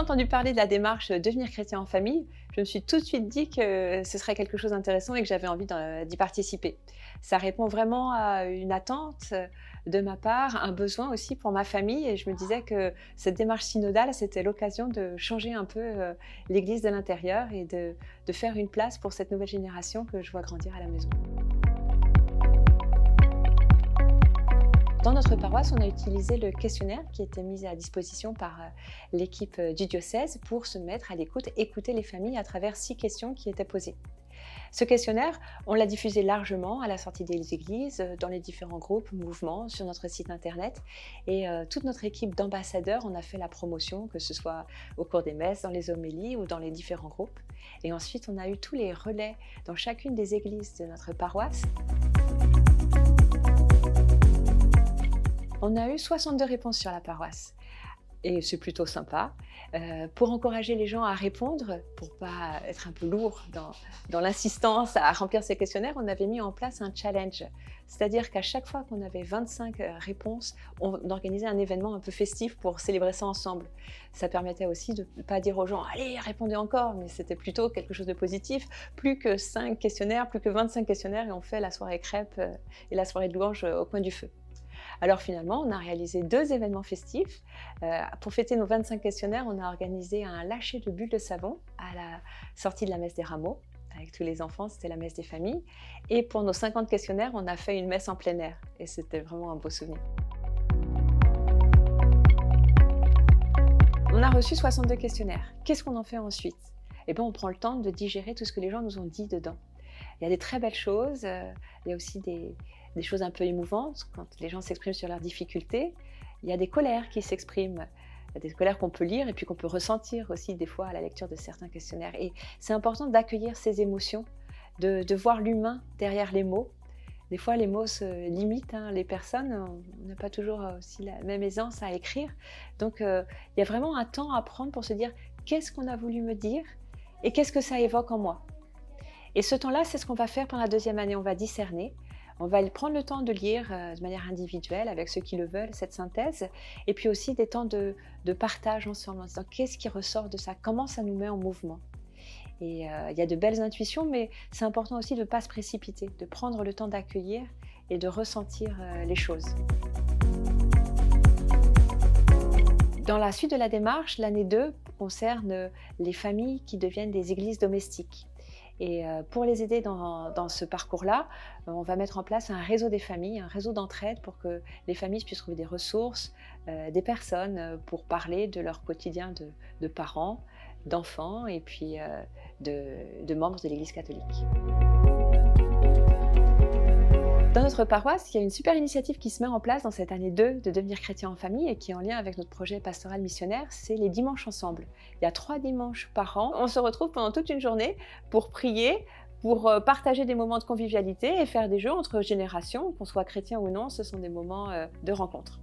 entendu parler de la démarche Devenir chrétien en famille, je me suis tout de suite dit que ce serait quelque chose d'intéressant et que j'avais envie d'y participer. Ça répond vraiment à une attente de ma part, un besoin aussi pour ma famille et je me disais que cette démarche synodale, c'était l'occasion de changer un peu l'Église de l'intérieur et de faire une place pour cette nouvelle génération que je vois grandir à la maison. Dans notre paroisse, on a utilisé le questionnaire qui était mis à disposition par l'équipe du diocèse pour se mettre à l'écoute, écouter les familles à travers 6 questions qui étaient posées. Ce questionnaire, on l'a diffusé largement à la sortie des églises, dans les différents groupes, mouvements, sur notre site internet. Et toute notre équipe d'ambassadeurs en a fait la promotion, que ce soit au cours des messes, dans les homélies ou dans les différents groupes. Et ensuite, on a eu tous les relais dans chacune des églises de notre paroisse. On a eu 62 réponses sur la paroisse et c'est plutôt sympa. Pour encourager les gens à répondre, pour pas être un peu lourd dans l'insistance à remplir ces questionnaires, on avait mis en place un challenge. C'est-à-dire qu'à chaque fois qu'on avait 25 réponses, on organisait un événement un peu festif pour célébrer ça ensemble. Ça permettait aussi de ne pas dire aux gens « Allez, répondez encore !» mais c'était plutôt quelque chose de positif. Plus que 5 questionnaires, plus que 25 questionnaires et on fait la soirée crêpes et la soirée de louange au coin du feu. Alors finalement, on a réalisé 2 événements festifs. Pour fêter nos 25 questionnaires, on a organisé un lâcher de bulles de savon à la sortie de la messe des rameaux. Avec tous les enfants, c'était la messe des familles. Et pour nos 50 questionnaires, on a fait une messe en plein air. Et c'était vraiment un beau souvenir. On a reçu 62 questionnaires. Qu'est-ce qu'on en fait ensuite? Eh bien, on prend le temps de digérer tout ce que les gens nous ont dit dedans. Il y a des très belles choses, il y a aussi des choses un peu émouvantes quand les gens s'expriment sur leurs difficultés. Il y a des colères qui s'expriment, des colères qu'on peut lire et puis qu'on peut ressentir aussi des fois à la lecture de certains questionnaires. Et c'est important d'accueillir ces émotions, de voir l'humain derrière les mots. Des fois, les mots se limitent, les personnes, on n'a pas toujours aussi la même aisance à écrire. Donc, il y a vraiment un temps à prendre pour se dire qu'est-ce qu'on a voulu me dire et qu'est-ce que ça évoque en moi. Et ce temps-là, c'est ce qu'on va faire pendant la 2e année. On va discerner, on va prendre le temps de lire de manière individuelle avec ceux qui le veulent, cette synthèse, et puis aussi des temps de partage ensemble, en disant qu'est-ce qui ressort de ça, comment ça nous met en mouvement. Et il y a de belles intuitions, mais c'est important aussi de ne pas se précipiter, de prendre le temps d'accueillir et de ressentir les choses. Dans la suite de la démarche, l'année 2 concerne les familles qui deviennent des églises domestiques. Et pour les aider dans ce parcours-là, on va mettre en place un réseau des familles, un réseau d'entraide pour que les familles puissent trouver des ressources, des personnes pour parler de leur quotidien de parents, d'enfants et puis de membres de l'Église catholique. Dans notre paroisse, il y a une super initiative qui se met en place dans cette année 2 de Devenir chrétien en famille et qui est en lien avec notre projet pastoral missionnaire, c'est les dimanches ensemble. Il y a 3 dimanches par an. On se retrouve pendant toute une journée pour prier, pour partager des moments de convivialité et faire des jeux entre générations, qu'on soit chrétien ou non, ce sont des moments de rencontre.